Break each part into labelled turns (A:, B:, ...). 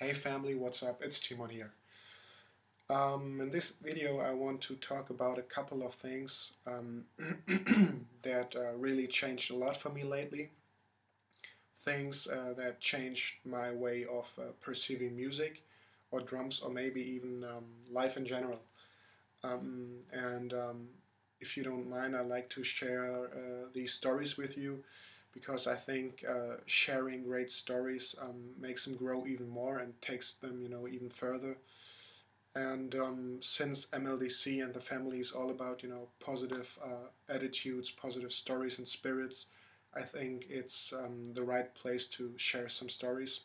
A: Hey family, what's up? It's Timon here. In this video I want to talk about a couple of things that really changed a lot for me lately. Things that changed my way of perceiving music or drums or maybe even life in general. And if you don't mind, I'd like to share these stories with you because I think sharing great stories makes them grow even more and takes them, even further. And since MLDC and the family is all about, positive attitudes, positive stories and spirits, I think it's the right place to share some stories.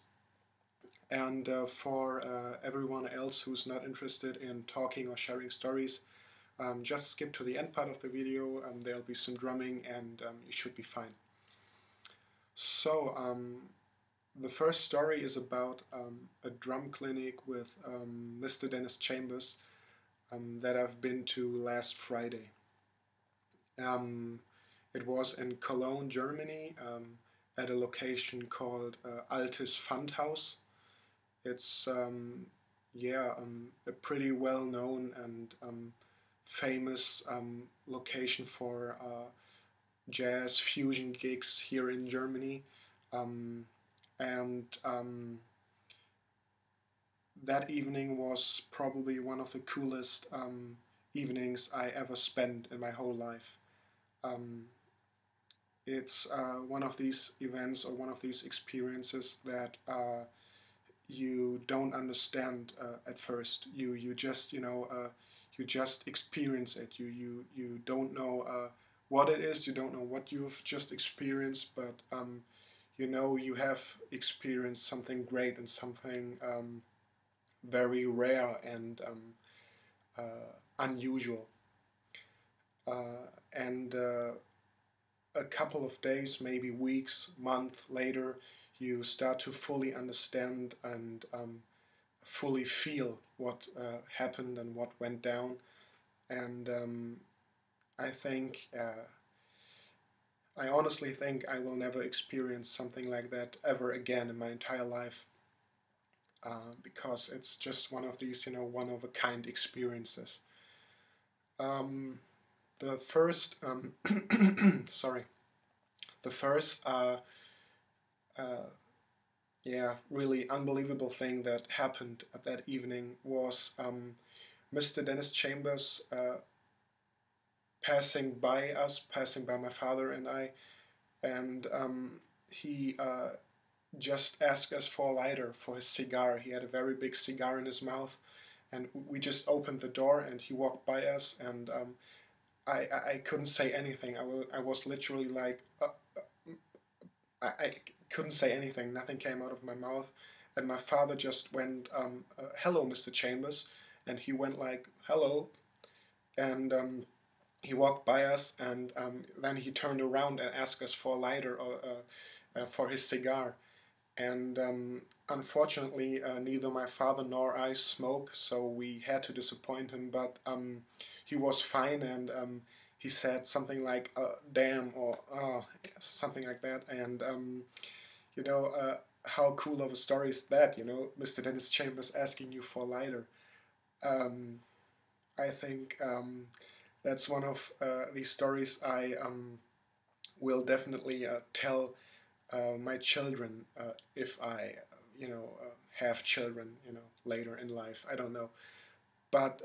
A: And for everyone else who's not interested in talking or sharing stories, just skip to the end part of the video. There'll be some drumming and you should be fine. So, the first story is about a drum clinic with Mr. Dennis Chambers that I've been to last Friday. It was in Cologne, Germany, at a location called Altes Pfandhaus. It's a pretty well-known and famous location for jazz fusion gigs here in Germany. And that evening was probably one of the coolest evenings I ever spent in my whole life. It's one of these events or one of these experiences that you don't understand at first. You just you just experience it. You don't know what it is. You don't know what you've just experienced, but you have experienced something great and something very rare and unusual. And a couple of days, maybe weeks, month later, you start to fully understand and fully feel what happened and what went down. And I honestly think I will never experience something like that ever again in my entire life, because it's just one of these, one of a kind experiences. The first, sorry, the first, really unbelievable thing that happened at that evening was Mr. Dennis Chambers passing by us, passing by my father and I, and he just asked us for a lighter for his cigar. He had a very big cigar in his mouth, and we just opened the door and he walked by us, and I couldn't say anything. I was literally like, I couldn't say anything. Nothing came out of my mouth, and my father just went, "Hello, Mr. Chambers," and he went like, "Hello," and he walked by us, and then he turned around and asked us for a lighter or for his cigar. And unfortunately, neither my father nor I smoke, so we had to disappoint him. But he was fine, and he said something like "damn" or something like that. And how cool of a story is that? Mr. Dennis Chambers asking you for a lighter. I think that's one of these stories I will definitely tell my children if I, have children, later in life. I don't know, but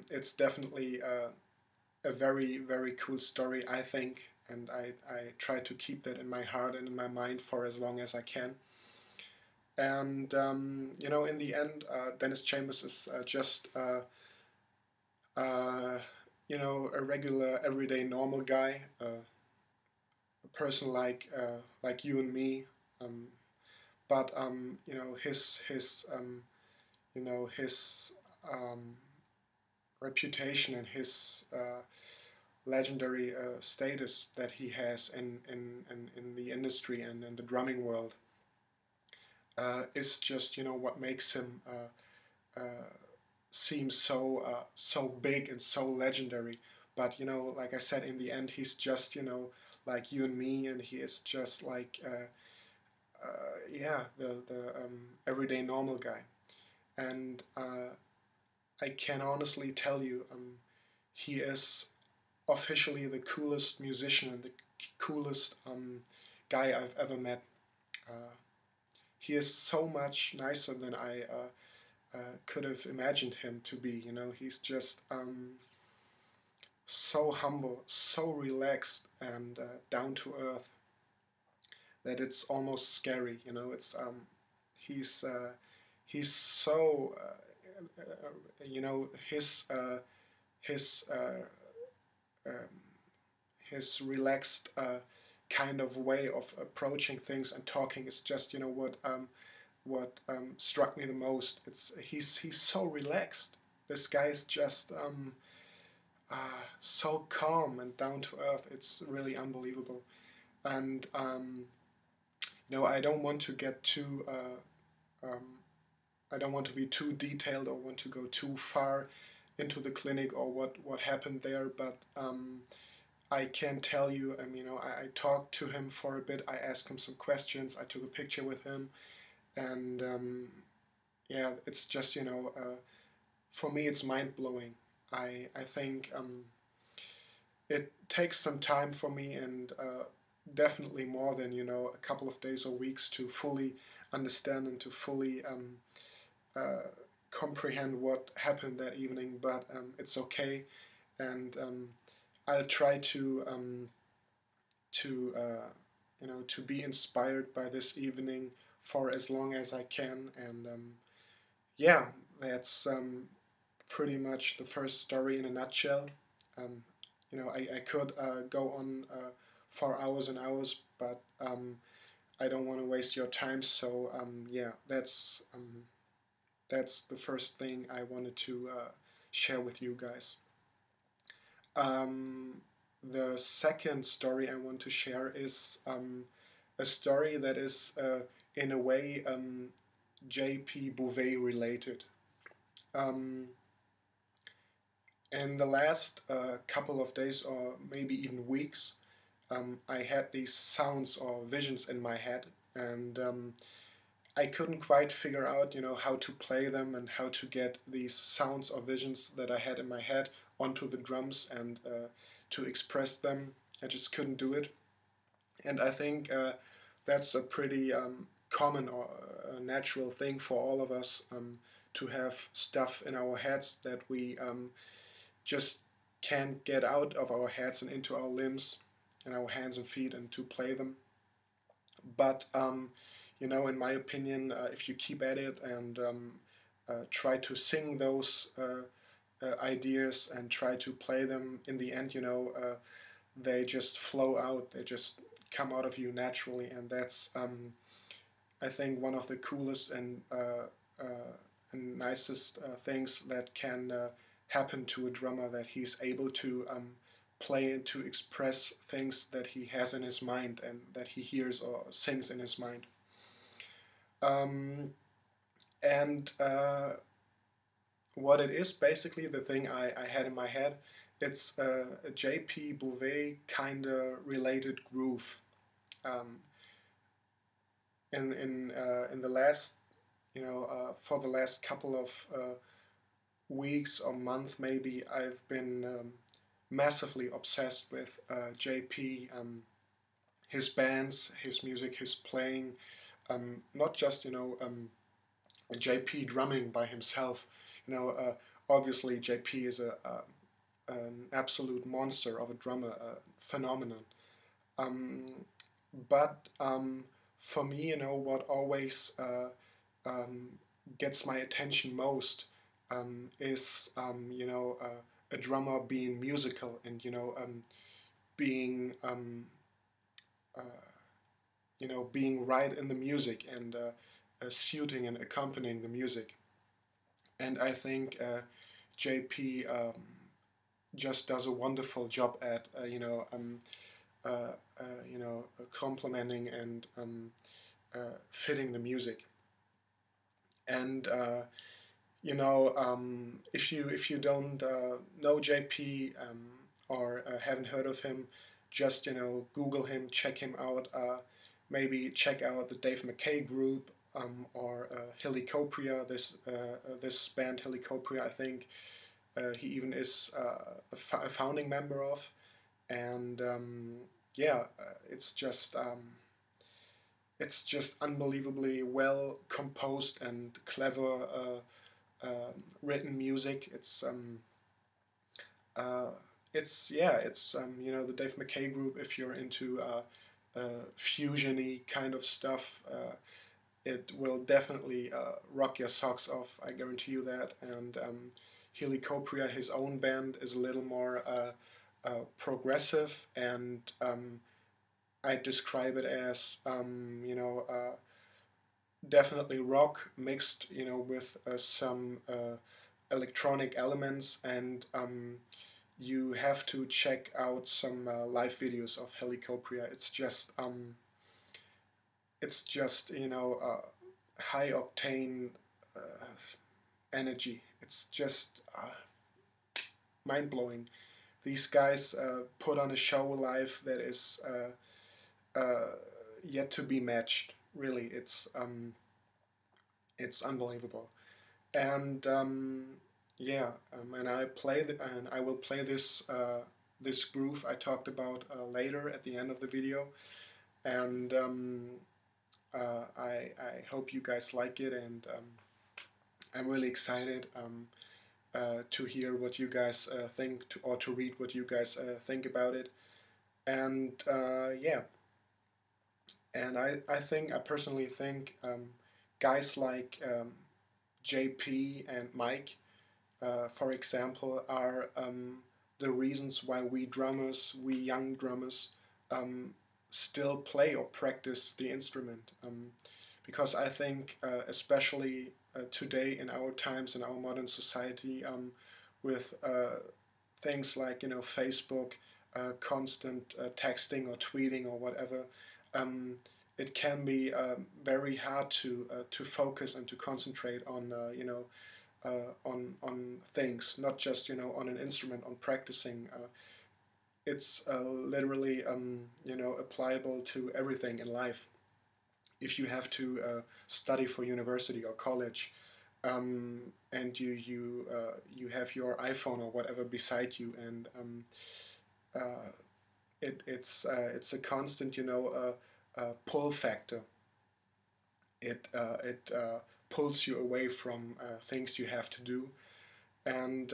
A: it's definitely a very, very cool story, I think, and I try to keep that in my heart and in my mind for as long as I can. And in the end, Dennis Chambers is just a regular, everyday, normal guy, a person like you and me. But his reputation and his legendary status that he has in the industry and in the drumming world is just what makes him seem so big and so legendary. But like I said, in the end, he's just like you and me, and he is just like yeah, the everyday normal guy. And I can honestly tell you, he is officially the coolest musician and the coolest guy I've ever met. Uh, he is so much nicer than I could have imagined him to be. You know, he's just so humble, so relaxed, and down to earth that it's almost scary. You know, it's he's he's so you know his um, his relaxed kind of way of approaching things and talking is just, you know, what struck me the most. It's he's so relaxed. This guy's just so calm and down to earth. It's really unbelievable. And you know, I don't want to get too I don't want to be too detailed or want to go too far into the clinic or what happened there, but I can tell you, you know, I talked to him for a bit. I asked him some questions. I took a picture with him, and yeah, it's just, you know, for me, it's mind blowing. I think it takes some time for me, and definitely more than, you know, a couple of days or weeks to fully understand and to fully uh, comprehend what happened that evening. But it's okay, and I'll try to you know, to be inspired by this evening for as long as I can. And yeah, that's pretty much the first story in a nutshell. Um, you know, I could go on for hours and hours, but I don't want to waste your time. So yeah, that's the first thing I wanted to share with you guys. Um, the second story I want to share is a story that is, in a way, J.P. Bouvet related. Um, in the last couple of days, or maybe even weeks, I had these sounds or visions in my head, and I couldn't quite figure out, you know, how to play them and how to get these sounds or visions that I had in my head onto the drums and to express them. I just couldn't do it, and I think that's a pretty common or natural thing for all of us, to have stuff in our heads that we just can't get out of our heads and into our limbs and our hands and feet and to play them. But you know, in my opinion, if you keep at it and try to sing those ideas and try to play them, in the end, you know, they just flow out. They just come out of you naturally, and that's I think one of the coolest and nicest things that can happen to a drummer, that he's able to play and to express things that he has in his mind and that he hears or sings in his mind. Um, and what it is, basically, the thing I had in my head, it's a J.P. Bouvet kind of related groove. Um, in the last, you know, for the last couple of weeks or month maybe, I've been massively obsessed with JP, his bands, his music, his playing, not just, you know, JP drumming by himself. You know, obviously JP is an absolute monster of a drummer, a phenomenon. Um, but for me, you know, what always um, gets my attention most is, you know, a drummer being musical and, you know, being uh, you know, being right in the music and suiting and accompanying the music. And I think JP just does a wonderful job at, you know, complementing and fitting the music. And you know, if you don't know JP, or haven't heard of him, just, you know, Google him, check him out. maybe check out the Dave McKay group, or Helicopria. This band Helicopria, I think he even is a founding member of, and yeah, it's just unbelievably well composed and clever written music. Uh, it's the Dave McKay group. If you're into fusiony kind of stuff, it will definitely rock your socks off. I guarantee you that. And Helicopria, his own band, is a little more progressive, and I describe it as definitely rock mixed with some electronic elements, and you have to check out some live videos of Helicopria. It's just high octane energy. It's just mind blowing. These guys put on a show live that is yet to be matched. Really, it's unbelievable. And and I will play this groove I talked about later at the end of the video, and I hope you guys like it, and I'm really excited to hear what you guys think, or to read what you guys think about it. And yeah, and I personally think guys like JP and Mike, for example, are the reasons why we young drummers, still play or practice the instrument. Because I think, especially today in our times, in our modern society, with things like Facebook, constant texting or tweeting or whatever, it can be very hard to focus and to concentrate on on things, not just on an instrument, on practicing. It's literally applicable to everything in life. If you have to study for university or college, and you have your iPhone or whatever beside you, and it's a constant pull factor. It pulls you away from things you have to do, and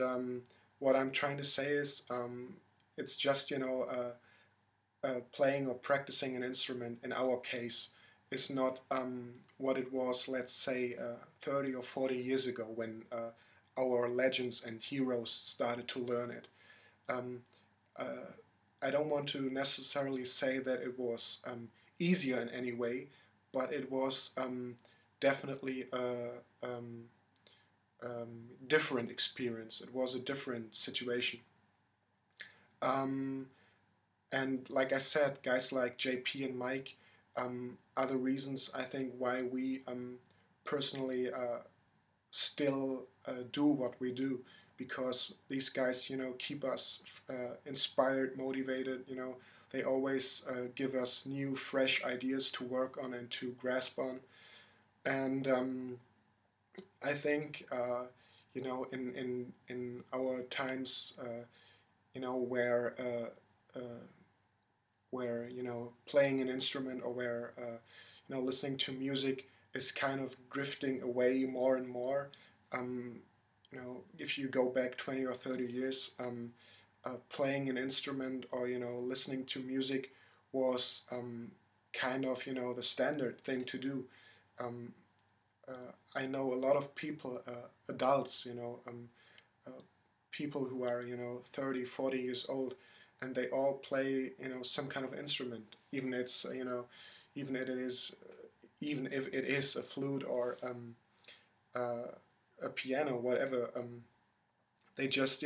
A: what I'm trying to say is, it's just playing or practicing an instrument in our case is not what it was, let's say, 30 or 40 years ago, when our legends and heroes started to learn it. Um, uh, I don't want to necessarily say that it was easier in any way, but it was definitely a different experience. It was a different situation. Um, and like I said, guys like JP and Mike are the reasons, I think, why we personally still do what we do, because these guys keep us inspired, motivated. They always give us new fresh ideas to work on and to grasp on. And I think in our times, where playing an instrument, or where listening to music is kind of drifting away more and more. Um, if you go back 20 or 30 years, playing an instrument, or listening to music was kind of the standard thing to do. Um, I know a lot of people, adults, uh, people who are 30, 40 years old, and they all play some kind of instrument, even it's even it is even if it is a flute, or uh, a piano, whatever. They just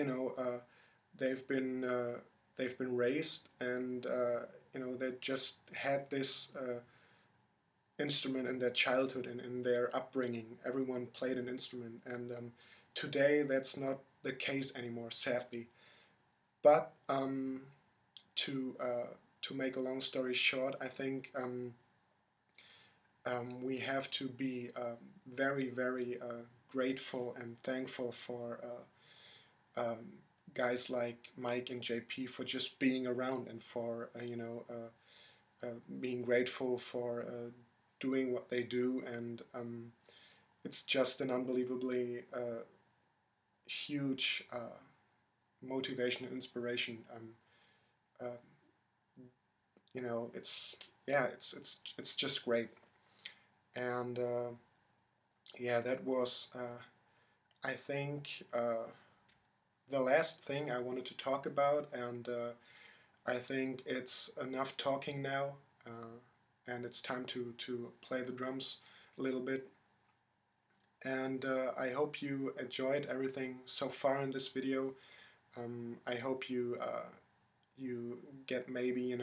A: they've been they've been raised, and they just had this instrument in their childhood and in their upbringing. Everyone played an instrument, and today that's not the case anymore, sadly. But to make a long story short, I think we have to be very, very grateful and thankful for guys like Mike and JP for just being around, and for being grateful for doing what they do. And it's just an unbelievably huge motivation and inspiration. Uh, it's, yeah, it's just great. And yeah, that was I think the last thing I wanted to talk about. And I think it's enough talking now, and it's time to play the drums a little bit. And I hope you enjoyed everything so far in this video. I hope you get maybe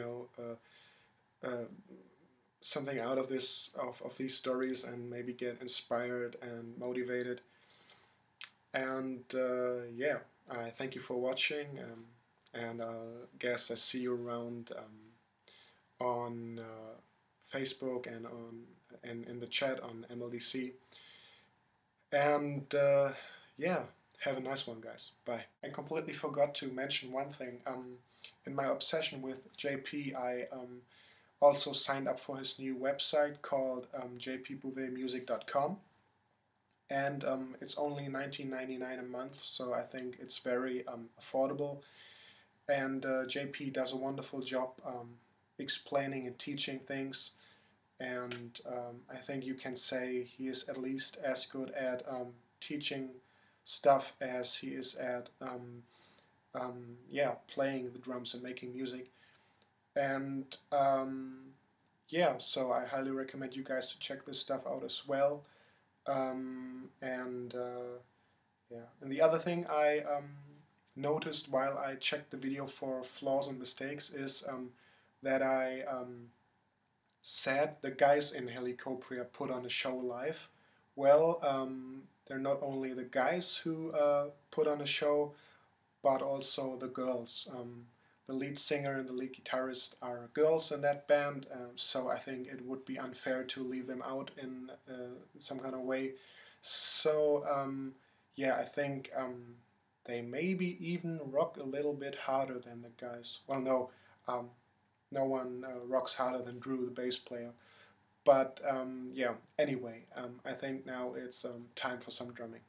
A: something out of these stories, and maybe get inspired and motivated. And yeah, I thank you for watching, and I guess I see you around on Facebook and in the chat on MLDC. And yeah, have a nice one, guys. Bye. I completely forgot to mention one thing. In my obsession with JP, I also signed up for his new website called jpbouvetmusic.com. And it's only $19.99 a month, so I think it's very affordable. And JP does a wonderful job explaining and teaching things. And I think you can say he is at least as good at teaching stuff as he is at yeah, playing the drums and making music. And yeah, so I highly recommend you guys to check this stuff out as well. And yeah, and the other thing I noticed while I checked the video for flaws and mistakes is that I said the guys in Helicoptria put on a show live. Well, they're not only the guys who put on a show, but also the girls. The lead singer and the lead guitarist are girls in that band, so I think it would be unfair to leave them out in some kind of way. So yeah, I think they maybe even rock a little bit harder than the guys. Well, no, no one rocks harder than Drew, the bass player. But yeah, anyway, I think now it's time for some drumming.